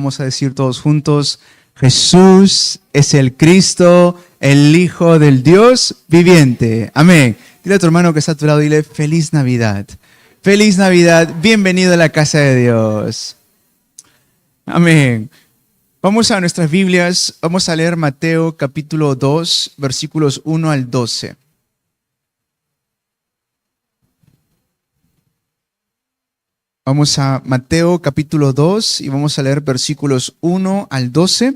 Vamos a decir todos juntos: Jesús es el Cristo, el Hijo del Dios viviente. Amén. Dile a tu hermano que está a tu lado, dile: Feliz Navidad. Feliz Navidad, bienvenido a la casa de Dios. Amén. Vamos a nuestras Biblias, vamos a leer Mateo capítulo 2, versículos 1 al 12. Vamos a Mateo capítulo 2 y vamos a leer versículos 1 al 12.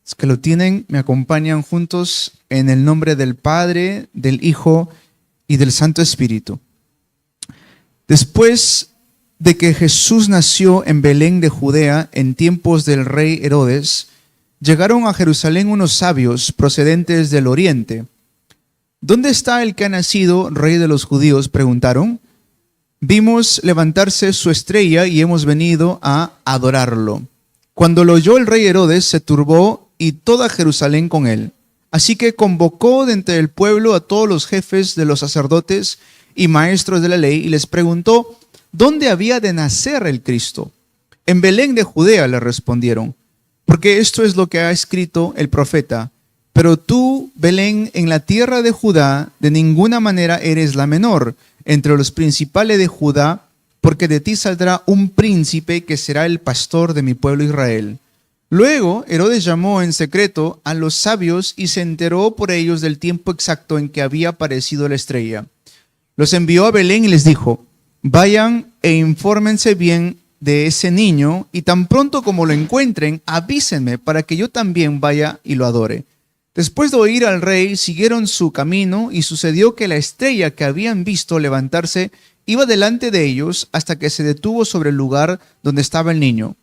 Los que lo tienen, me acompañan juntos en el nombre del Padre, del Hijo y del Santo Espíritu. Después de que Jesús nació en Belén de Judea en tiempos del rey Herodes, llegaron a Jerusalén unos sabios procedentes del oriente. ¿Dónde está el que ha nacido rey de los judíos?, preguntaron. Vimos levantarse su estrella y hemos venido a adorarlo. Cuando lo oyó el rey Herodes, se turbó y toda Jerusalén con él. Así que convocó de entre el pueblo a todos los jefes de los sacerdotes y maestros de la ley y les preguntó dónde había de nacer el Cristo. En Belén de Judea, le respondieron, porque esto es lo que ha escrito el profeta. Pero tú, Belén, en la tierra de Judá, de ninguna manera eres la menor entre los principales de Judá, porque de ti saldrá un príncipe que será el pastor de mi pueblo Israel. Luego Herodes llamó en secreto a los sabios y se enteró por ellos del tiempo exacto en que había aparecido la estrella. Los envió a Belén y les dijo: vayan e infórmense bien de ese niño, y tan pronto como lo encuentren, avísenme para que yo también vaya y lo adore. Después de oír al rey, siguieron su camino, y sucedió que la estrella que habían visto levantarse iba delante de ellos hasta que se detuvo sobre el lugar donde estaba el niño.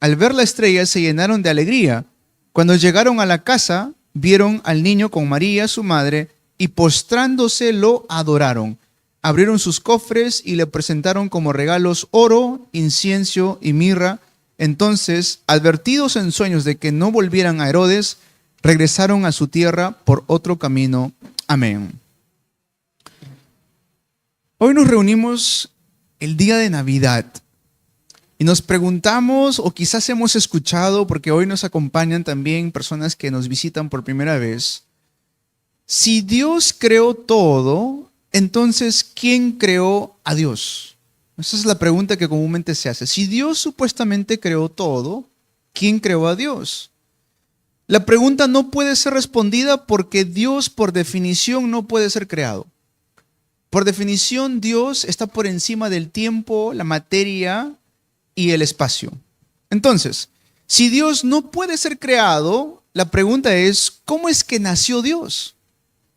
Al ver la estrella se llenaron de alegría. Cuando llegaron a la casa, vieron al niño con María, su madre, y postrándose lo adoraron. Abrieron sus cofres y le presentaron como regalos oro, incienso y mirra. Entonces, advertidos en sueños de que no volvieran a Herodes, regresaron a su tierra por otro camino. Amén. Hoy nos reunimos el día de Navidad y nos preguntamos, o quizás hemos escuchado, porque hoy nos acompañan también personas que nos visitan por primera vez: si Dios creó todo, entonces ¿quién creó a Dios? Esa es la pregunta que comúnmente se hace. Si Dios supuestamente creó todo, ¿quién creó a Dios? La pregunta no puede ser respondida porque Dios, por definición, no puede ser creado. Por definición, Dios está por encima del tiempo, la materia y el espacio. Entonces, si Dios no puede ser creado, la pregunta es: ¿cómo es que nació Dios?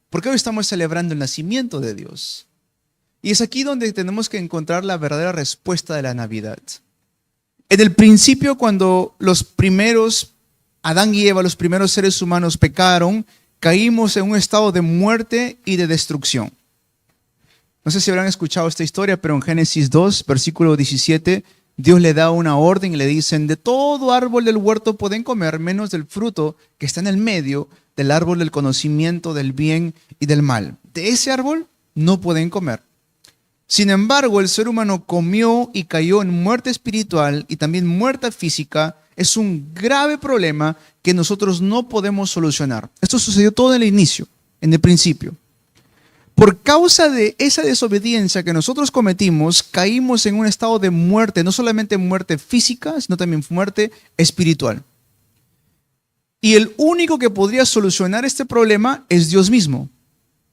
Porque hoy estamos celebrando el nacimiento de Dios. Y es aquí donde tenemos que encontrar la verdadera respuesta de la Navidad. En el principio, cuando los primeros, Adán y Eva, los primeros seres humanos, pecaron, caímos en un estado de muerte y de destrucción. No sé si habrán escuchado esta historia, pero en Génesis 2, versículo 17, Dios le da una orden y le dicen: de todo árbol del huerto pueden comer, menos del fruto que está en el medio del árbol del conocimiento del bien y del mal. De ese árbol no pueden comer. Sin embargo, el ser humano comió y cayó en muerte espiritual y también muerte física. Es un grave problema que nosotros no podemos solucionar. Esto sucedió todo en el inicio, en el principio. Por causa de esa desobediencia que nosotros cometimos, caímos en un estado de muerte, no solamente muerte física, sino también muerte espiritual. Y el único que podría solucionar este problema es Dios mismo.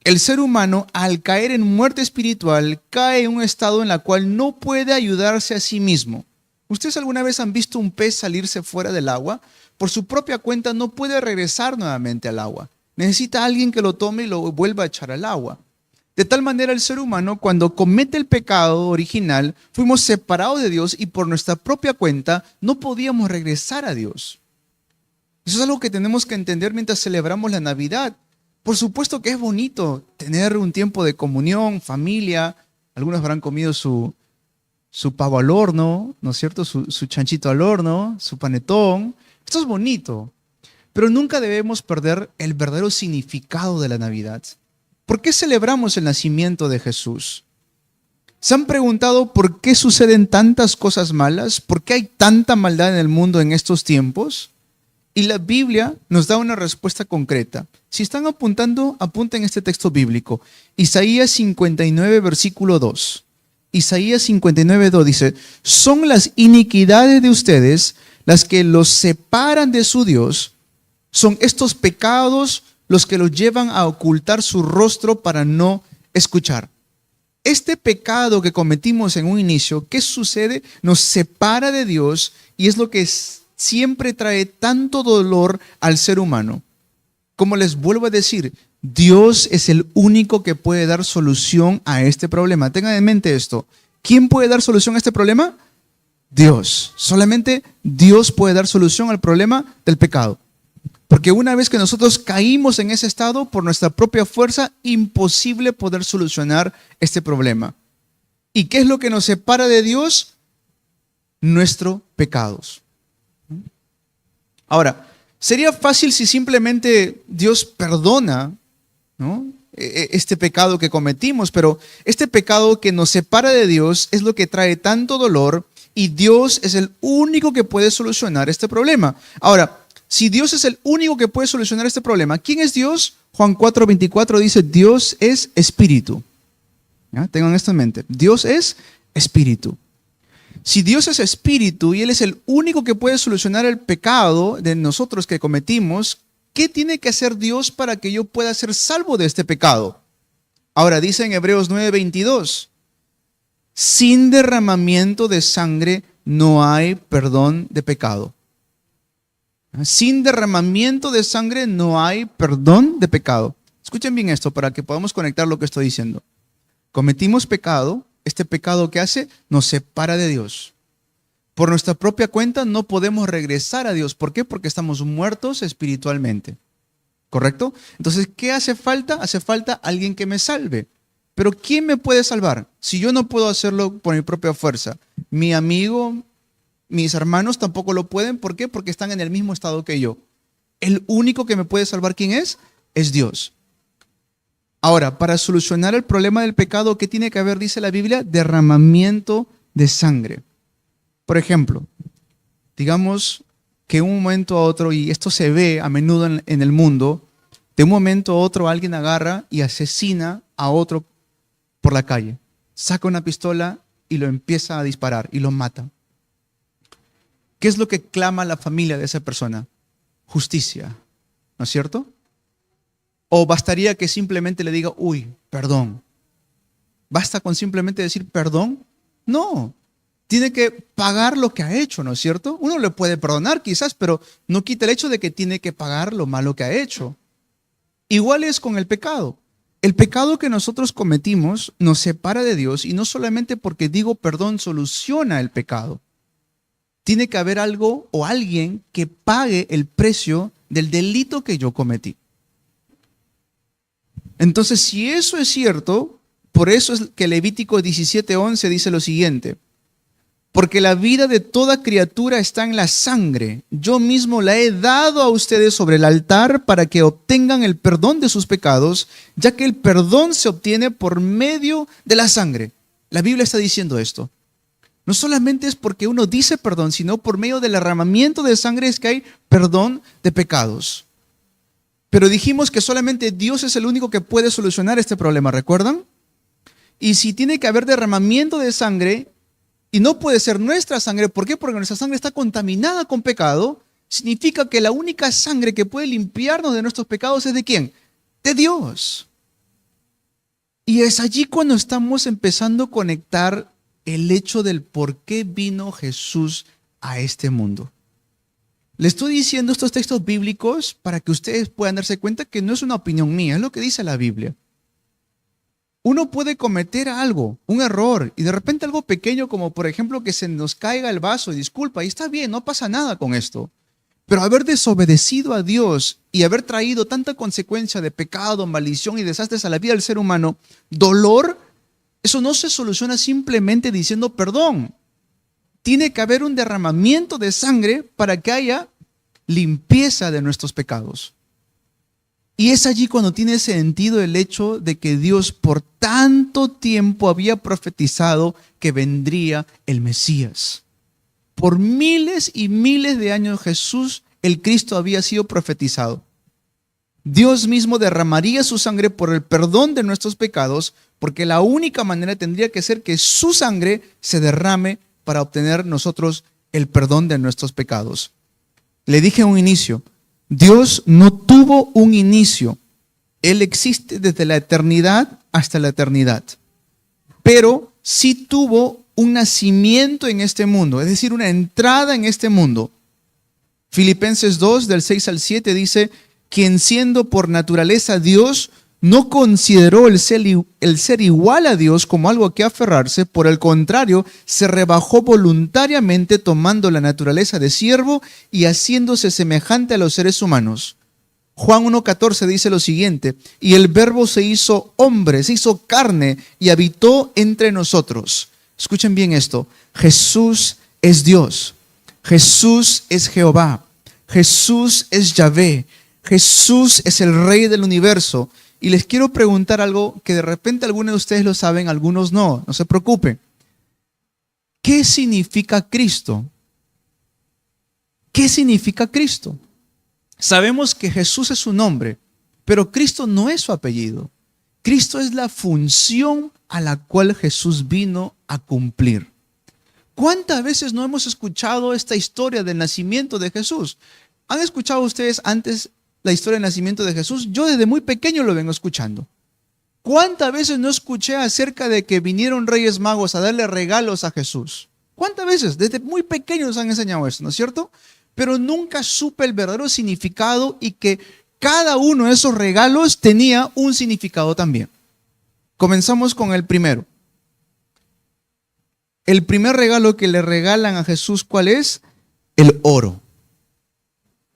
El ser humano, al caer en muerte espiritual, cae en un estado en el cual no puede ayudarse a sí mismo. ¿Ustedes alguna vez han visto un pez salirse fuera del agua? Por su propia cuenta no puede regresar nuevamente al agua. Necesita a alguien que lo tome y lo vuelva a echar al agua. De tal manera, el ser humano, cuando comete el pecado original, fuimos separados de Dios y por nuestra propia cuenta no podíamos regresar a Dios. Eso es algo que tenemos que entender mientras celebramos la Navidad. Por supuesto que es bonito tener un tiempo de comunión, familia. Algunos habrán comido su pavo al horno, ¿no es cierto? Su chanchito al horno, su panetón. Esto es bonito, pero nunca debemos perder el verdadero significado de la Navidad. ¿Por qué celebramos el nacimiento de Jesús? ¿Se han preguntado por qué suceden tantas cosas malas? ¿Por qué hay tanta maldad en el mundo en estos tiempos? Y la Biblia nos da una respuesta concreta. Si están apuntando, apunten este texto bíblico. Isaías 59, versículo 2. Isaías 59, 2 dice: son las iniquidades de ustedes las que los separan de su Dios. Son estos pecados los que los llevan a ocultar su rostro para no escuchar. Este pecado que cometimos en un inicio, ¿qué sucede? Nos separa de Dios y es lo que siempre trae tanto dolor al ser humano. Como les vuelvo a decir, Dios es el único que puede dar solución a este problema. Tengan en mente esto. ¿Quién puede dar solución a este problema? Dios. Solamente Dios puede dar solución al problema del pecado. Porque una vez que nosotros caímos en ese estado, por nuestra propia fuerza, imposible poder solucionar este problema. ¿Y qué es lo que nos separa de Dios? Nuestros pecados. Ahora, sería fácil si simplemente Dios perdona, ¿no?, este pecado que cometimos, pero este pecado que nos separa de Dios es lo que trae tanto dolor y Dios es el único que puede solucionar este problema. Ahora, si Dios es el único que puede solucionar este problema, ¿quién es Dios? Juan 4:24 dice: Dios es espíritu. ¿Ya? Tengan esto en mente. Dios es espíritu. Si Dios es espíritu y Él es el único que puede solucionar el pecado de nosotros que cometimos, ¿qué tiene que hacer Dios para que yo pueda ser salvo de este pecado? Ahora dice en Hebreos 9:22, sin derramamiento de sangre no hay perdón de pecado. Sin derramamiento de sangre no hay perdón de pecado. Escuchen bien esto para que podamos conectar lo que estoy diciendo. Cometimos pecado, este pecado que hace nos separa de Dios. Por nuestra propia cuenta no podemos regresar a Dios. ¿Por qué? Porque estamos muertos espiritualmente. ¿Correcto? Entonces, ¿qué hace falta? Hace falta alguien que me salve. Pero ¿quién me puede salvar? Si yo no puedo hacerlo por mi propia fuerza. Mi amigo, mis hermanos tampoco lo pueden. ¿Por qué? Porque están en el mismo estado que yo. El único que me puede salvar, ¿quién es? Es Dios. Ahora, para solucionar el problema del pecado, ¿qué tiene que haber? Dice la Biblia: derramamiento de sangre. Por ejemplo, digamos que un momento a otro, y esto se ve a menudo en el mundo, de un momento a otro alguien agarra y asesina a otro por la calle. Saca una pistola y lo empieza a disparar y lo mata. ¿Qué es lo que clama la familia de esa persona? Justicia, ¿no es cierto? ¿O bastaría que simplemente le diga: uy, perdón? ¿Basta con simplemente decir perdón? No. Tiene que pagar lo que ha hecho, ¿no es cierto? Uno le puede perdonar quizás, pero no quita el hecho de que tiene que pagar lo malo que ha hecho. Igual es con el pecado. El pecado que nosotros cometimos nos separa de Dios, y no solamente porque digo perdón soluciona el pecado. Tiene que haber algo o alguien que pague el precio del delito que yo cometí. Entonces, si eso es cierto, por eso es que Levítico 17:11 dice lo siguiente: porque la vida de toda criatura está en la sangre. Yo mismo la he dado a ustedes sobre el altar para que obtengan el perdón de sus pecados, ya que el perdón se obtiene por medio de la sangre. La Biblia está diciendo esto. No solamente es porque uno dice perdón, sino por medio del derramamiento de sangre es que hay perdón de pecados. Pero dijimos que solamente Dios es el único que puede solucionar este problema, ¿recuerdan? Y si tiene que haber derramamiento de sangre, y no puede ser nuestra sangre, ¿por qué? Porque nuestra sangre está contaminada con pecado, significa que la única sangre que puede limpiarnos de nuestros pecados es ¿de quién? De Dios. Y es allí cuando estamos empezando a conectar el hecho del por qué vino Jesús a este mundo. Le estoy diciendo estos textos bíblicos para que ustedes puedan darse cuenta que no es una opinión mía, es lo que dice la Biblia. Uno puede cometer algo, un error, y de repente algo pequeño como por ejemplo que se nos caiga el vaso, y disculpa, y está bien, no pasa nada con esto. Pero haber desobedecido a Dios y haber traído tanta consecuencia de pecado, maldición y desastres a la vida del ser humano, dolor, eso no se soluciona simplemente diciendo perdón. Tiene que haber un derramamiento de sangre para que haya limpieza de nuestros pecados. Y es allí cuando tiene sentido el hecho de que Dios por tanto tiempo había profetizado que vendría el Mesías. Por miles y miles de años Jesús, el Cristo, había sido profetizado. Dios mismo derramaría su sangre por el perdón de nuestros pecados, porque la única manera tendría que ser que su sangre se derrame para obtener nosotros el perdón de nuestros pecados. Le dije a un inicio, Dios no tuvo un inicio. Él existe desde la eternidad hasta la eternidad. Pero sí tuvo un nacimiento en este mundo, es decir, una entrada en este mundo. Filipenses 2, del 6 al 7 dice, quien siendo por naturaleza Dios, no consideró el ser igual a Dios como algo a que aferrarse, por el contrario, se rebajó voluntariamente tomando la naturaleza de siervo y haciéndose semejante a los seres humanos. Juan 1:14 dice lo siguiente, y el verbo se hizo hombre, se hizo carne y habitó entre nosotros. Escuchen bien esto, Jesús es Dios, Jesús es Jehová, Jesús es Yahvé, Jesús es el Rey del universo. Y les quiero preguntar algo que de repente algunos de ustedes lo saben, algunos no se preocupen. ¿Qué significa Cristo? ¿Qué significa Cristo? Sabemos que Jesús es su nombre, pero Cristo no es su apellido. Cristo es la función a la cual Jesús vino a cumplir. ¿Cuántas veces no hemos escuchado esta historia del nacimiento de Jesús? ¿Han escuchado ustedes antes la historia del nacimiento de Jesús? Yo desde muy pequeño lo vengo escuchando. ¿Cuántas veces no escuché acerca de que vinieron Reyes Magos a darle regalos a Jesús? ¿Cuántas veces? Desde muy pequeños nos han enseñado esto, ¿no es cierto? Pero nunca supe el verdadero significado y que cada uno de esos regalos tenía un significado también. Comenzamos con el primero. El primer regalo que le regalan a Jesús, ¿cuál es? El oro.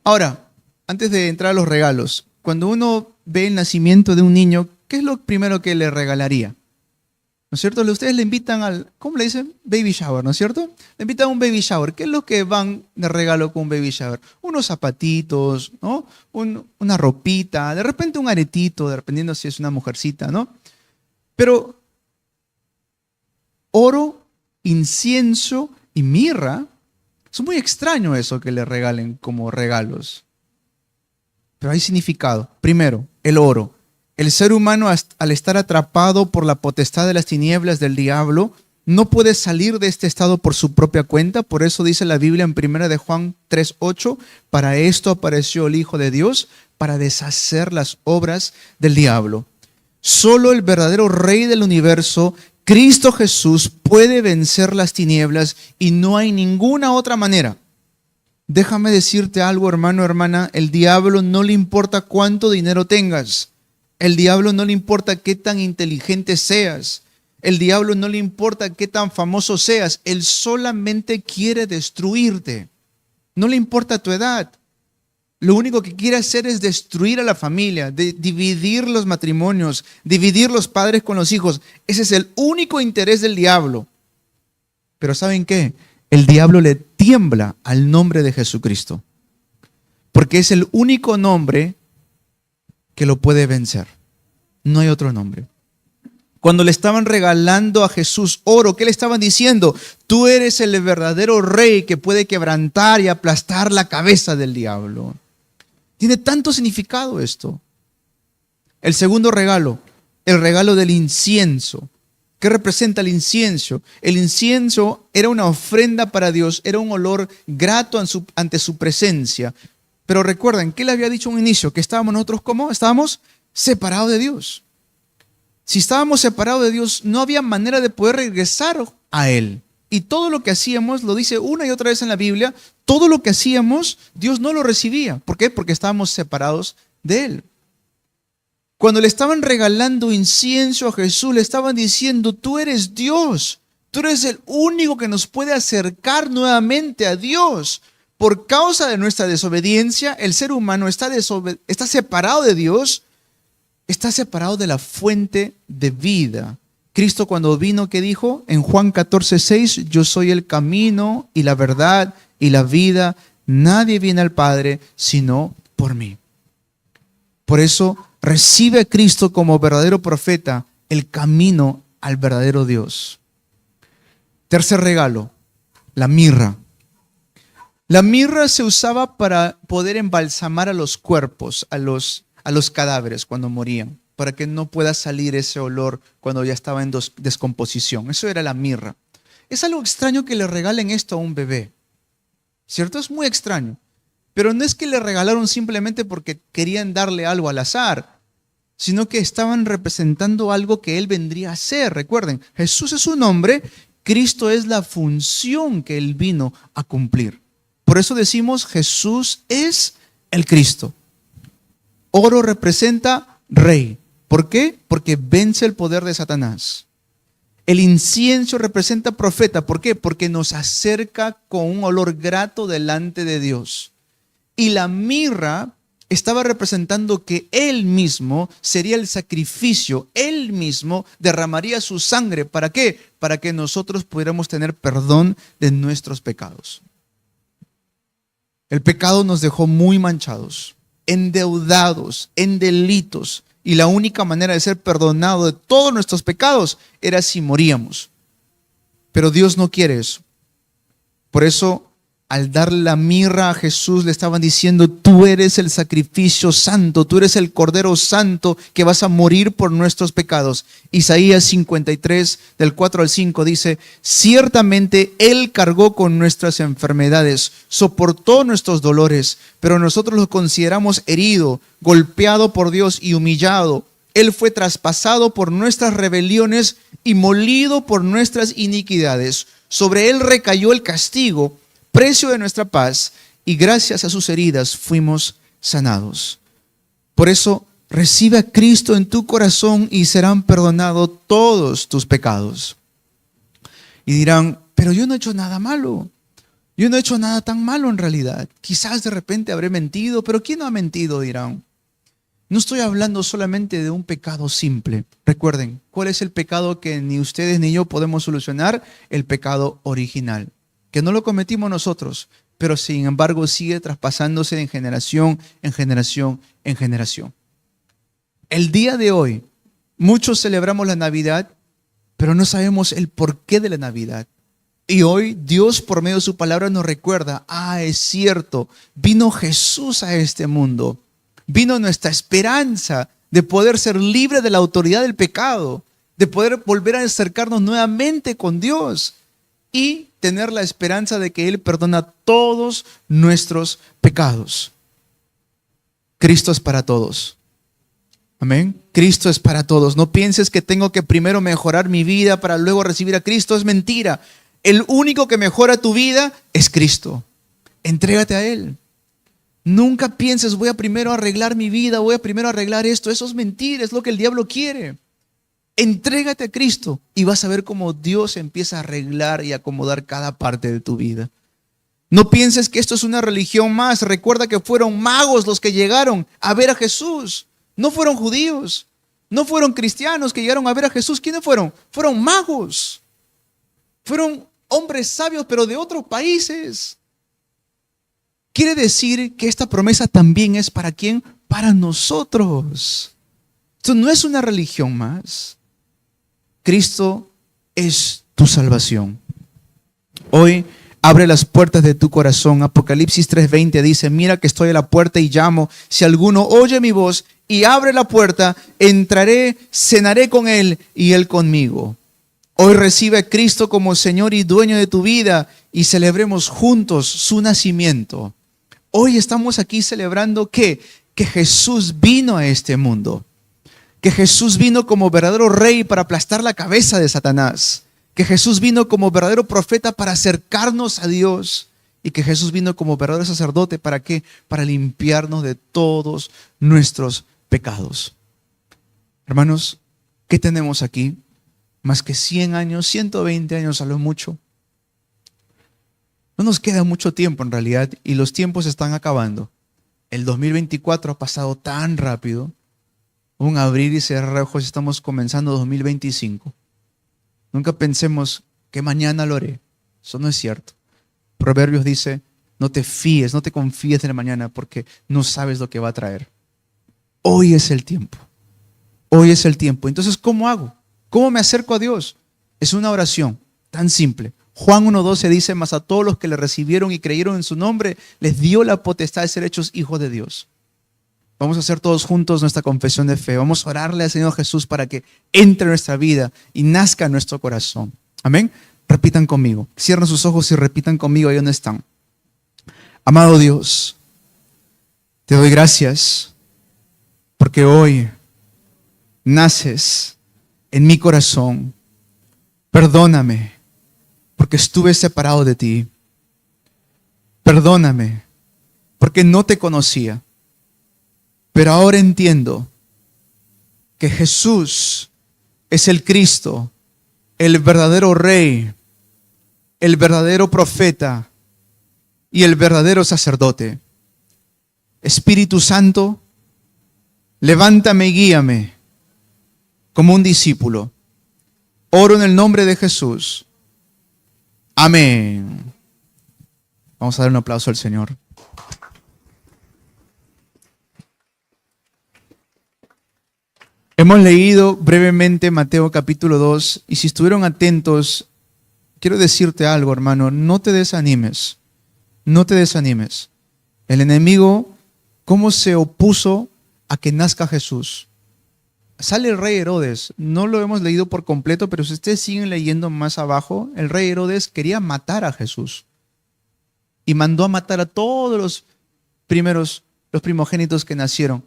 Ahora, antes de entrar a los regalos, cuando uno ve el nacimiento de un niño, ¿qué es lo primero que le regalaría? ¿No es cierto? Ustedes le invitan al, ¿cómo le dicen? Baby shower, ¿no es cierto? Le invitan a un baby shower. ¿Qué es lo que van de regalo con un baby shower? Unos zapatitos, ¿no? Una ropita, de repente un aretito, dependiendo si es una mujercita, ¿no? Pero oro, incienso y mirra, es muy extraño eso que le regalen como regalos. Pero hay significado. Primero, el oro. El ser humano, al estar atrapado por la potestad de las tinieblas del diablo, no puede salir de este estado por su propia cuenta. Por eso dice la Biblia en 1 de Juan 3:8, para esto apareció el Hijo de Dios, para deshacer las obras del diablo. Solo el verdadero Rey del universo, Cristo Jesús, puede vencer las tinieblas y no hay ninguna otra manera. Déjame decirte algo, hermano, hermana, el diablo no le importa cuánto dinero tengas. El diablo no le importa qué tan inteligente seas. El diablo no le importa qué tan famoso seas. Él solamente quiere destruirte. No le importa tu edad. Lo único que quiere hacer es destruir a la familia, dividir los matrimonios, dividir los padres con los hijos. Ese es el único interés del diablo. Pero ¿saben qué? El diablo le tiembla al nombre de Jesucristo, porque es el único nombre que lo puede vencer. No hay otro nombre. Cuando le estaban regalando a Jesús oro, ¿qué le estaban diciendo? Tú eres el verdadero rey que puede quebrantar y aplastar la cabeza del diablo. Tiene tanto significado esto. El segundo regalo, el regalo del incienso. ¿Qué representa el incienso? El incienso era una ofrenda para Dios, era un olor grato ante su presencia. Pero recuerden, ¿qué le había dicho a un inicio? Que estábamos nosotros, ¿cómo? Estábamos separados de Dios. Si estábamos separados de Dios, no había manera de poder regresar a Él. Y todo lo que hacíamos, lo dice una y otra vez en la Biblia, todo lo que hacíamos, Dios no lo recibía. ¿Por qué? Porque estábamos separados de Él. Cuando le estaban regalando incienso a Jesús, le estaban diciendo, tú eres Dios. Tú eres el único que nos puede acercar nuevamente a Dios. Por causa de nuestra desobediencia, el ser humano está separado de Dios, está separado de la fuente de vida. Cristo cuando vino, ¿qué dijo? En Juan 14:6, yo soy el camino y la verdad y la vida. Nadie viene al Padre sino por mí. Por eso recibe a Cristo como verdadero profeta, el camino al verdadero Dios. Tercer regalo, la mirra. La mirra se usaba para poder embalsamar a los cuerpos, a los cadáveres cuando morían, para que no pueda salir ese olor cuando ya estaba en descomposición. Eso era la mirra. Es algo extraño que le regalen esto a un bebé, ¿cierto? Es muy extraño. Pero no es que le regalaron simplemente porque querían darle algo al azar, sino que estaban representando algo que Él vendría a hacer. Recuerden, Jesús es un hombre, Cristo es la función que Él vino a cumplir. Por eso decimos, Jesús es el Cristo. Oro representa rey. ¿Por qué? Porque vence el poder de Satanás. El incienso representa profeta. ¿Por qué? Porque nos acerca con un olor grato delante de Dios. Y la mirra estaba representando que Él mismo sería el sacrificio. Él mismo derramaría su sangre. ¿Para qué? Para que nosotros pudiéramos tener perdón de nuestros pecados. El pecado nos dejó muy manchados, endeudados, en delitos. Y la única manera de ser perdonado de todos nuestros pecados era si moríamos. Pero Dios no quiere eso. Por eso, al darle la mirra a Jesús, le estaban diciendo, tú eres el sacrificio santo, tú eres el Cordero Santo que vas a morir por nuestros pecados. Isaías 53, del 4 al 5 dice, ciertamente Él cargó con nuestras enfermedades, soportó nuestros dolores, pero nosotros lo consideramos herido, golpeado por Dios y humillado. Él fue traspasado por nuestras rebeliones y molido por nuestras iniquidades. Sobre Él recayó el castigo, precio de nuestra paz, y gracias a sus heridas fuimos sanados. Por eso, recibe a Cristo en tu corazón y serán perdonados todos tus pecados. Y dirán, pero yo no he hecho nada malo. Yo no he hecho nada tan malo en realidad. Quizás de repente habré mentido, pero ¿quién no ha mentido? Dirán. No estoy hablando solamente de un pecado simple. Recuerden, ¿cuál es el pecado que ni ustedes ni yo podemos solucionar? El pecado original, que no lo cometimos nosotros, pero sin embargo sigue traspasándose de generación en generación en generación. El día de hoy, muchos celebramos la Navidad, pero no sabemos el porqué de la Navidad. Y hoy Dios por medio de su palabra nos recuerda, es cierto, vino Jesús a este mundo, vino nuestra esperanza de poder ser libre de la autoridad del pecado, de poder volver a acercarnos nuevamente con Dios y tener la esperanza de que Él perdona todos nuestros pecados. Cristo es para todos. Amén. Cristo es para todos. No pienses que tengo que primero mejorar mi vida para luego recibir a Cristo. Es mentira. El único que mejora tu vida es Cristo. Entrégate a Él. Nunca pienses, voy a primero arreglar mi vida, voy a primero arreglar esto. Eso es mentira, es lo que el diablo quiere. Entrégate a Cristo y vas a ver cómo Dios empieza a arreglar y acomodar cada parte de tu vida. No pienses que esto es una religión más. Recuerda que fueron magos los que llegaron a ver a Jesús. No fueron judíos, no fueron cristianos que llegaron a ver a Jesús. ¿Quiénes fueron? Fueron magos. Fueron hombres sabios, pero de otros países. Quiere decir que esta promesa también es ¿para quién? Para nosotros. Esto no es una religión más. Cristo es tu salvación. Hoy abre las puertas de tu corazón. Apocalipsis 3:20 dice, mira que estoy a la puerta y llamo. Si alguno oye mi voz y abre la puerta, entraré, cenaré con él y él conmigo. Hoy recibe a Cristo como Señor y dueño de tu vida y celebremos juntos su nacimiento. Hoy estamos aquí celebrando que Jesús vino a este mundo. Que Jesús vino como verdadero rey para aplastar la cabeza de Satanás. Que Jesús vino como verdadero profeta para acercarnos a Dios. Y que Jesús vino como verdadero sacerdote, ¿para qué? Para limpiarnos de todos nuestros pecados. Hermanos, ¿qué tenemos aquí? Más que 100 años, 120 años a lo mucho. No nos queda mucho tiempo en realidad y los tiempos están acabando. El 2024 ha pasado tan rápido. Un abrir y cerrar ojos, estamos comenzando 2025. Nunca pensemos que mañana lo haré. Eso no es cierto. Proverbios dice, no te fíes, no te confíes en el mañana porque no sabes lo que va a traer. Hoy es el tiempo. Hoy es el tiempo. Entonces, ¿cómo hago? ¿Cómo me acerco a Dios? Es una oración tan simple. Juan 1:12 dice: mas a todos los que le recibieron y creyeron en su nombre, les dio la potestad de ser hechos hijos de Dios. Vamos a hacer todos juntos nuestra confesión de fe. Vamos a orarle al Señor Jesús para que entre en nuestra vida y nazca en nuestro corazón. Amén. Repitan conmigo. Cierren sus ojos y repitan conmigo ahí donde están. Amado Dios, te doy gracias porque hoy naces en mi corazón. Perdóname porque estuve separado de ti. Perdóname porque no te conocía. Pero ahora entiendo que Jesús es el Cristo, el verdadero Rey, el verdadero profeta y el verdadero sacerdote. Espíritu Santo, levántame y guíame como un discípulo. Oro en el nombre de Jesús. Amén. Vamos a dar un aplauso al Señor. Hemos leído brevemente Mateo capítulo 2 y si estuvieron atentos, quiero decirte algo, hermano, no te desanimes, no te desanimes. El enemigo, ¿cómo se opuso a que nazca Jesús? Sale el rey Herodes, no lo hemos leído por completo, pero si ustedes siguen leyendo más abajo, el rey Herodes quería matar a Jesús y mandó a matar a todos los primogénitos que nacieron.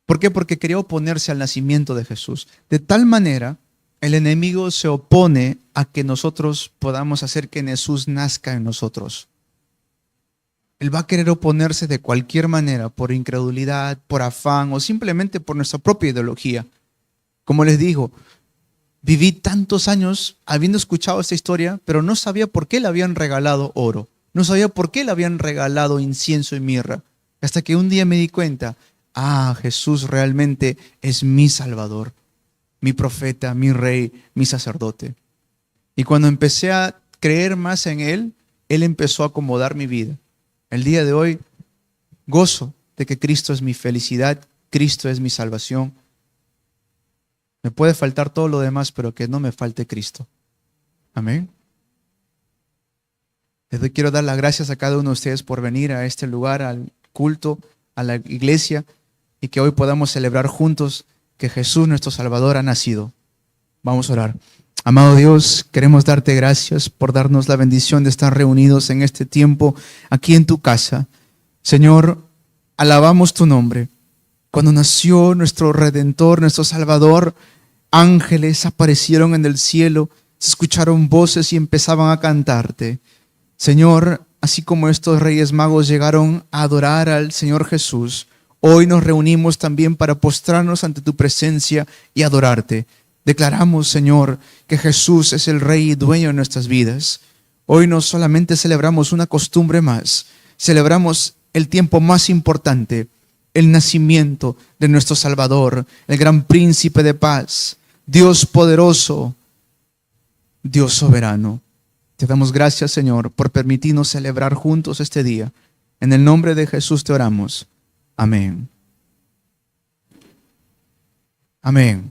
¿Por qué? Porque quería oponerse al nacimiento de Jesús. De tal manera, el enemigo se opone a que nosotros podamos hacer que Jesús nazca en nosotros. Él va a querer oponerse de cualquier manera, por incredulidad, por afán o simplemente por nuestra propia ideología. Como les digo, viví tantos años habiendo escuchado esta historia, pero no sabía por qué le habían regalado oro. No sabía por qué le habían regalado incienso y mirra. Hasta que un día me di cuenta, Jesús realmente es mi Salvador, mi profeta, mi rey, mi sacerdote. Y cuando empecé a creer más en Él, Él empezó a acomodar mi vida. El día de hoy gozo de que Cristo es mi felicidad, Cristo es mi salvación. Me puede faltar todo lo demás, pero que no me falte Cristo. Amén. Quiero dar las gracias a cada uno de ustedes por venir a este lugar, al culto, a la iglesia, y que hoy podamos celebrar juntos que Jesús, nuestro Salvador, ha nacido. Vamos a orar. Amado Dios, queremos darte gracias por darnos la bendición de estar reunidos en este tiempo aquí en tu casa. Señor, alabamos tu nombre. Cuando nació nuestro Redentor, nuestro Salvador, ángeles aparecieron en el cielo, se escucharon voces y empezaban a cantarte. Señor, así como estos reyes magos llegaron a adorar al Señor Jesús, hoy nos reunimos también para postrarnos ante tu presencia y adorarte. Declaramos, Señor, que Jesús es el Rey y dueño de nuestras vidas. Hoy no solamente celebramos una costumbre más, celebramos el tiempo más importante, el nacimiento de nuestro Salvador, el gran príncipe de paz, Dios poderoso, Dios soberano. Te damos gracias, Señor, por permitirnos celebrar juntos este día. En el nombre de Jesús te oramos. Amén. Amén.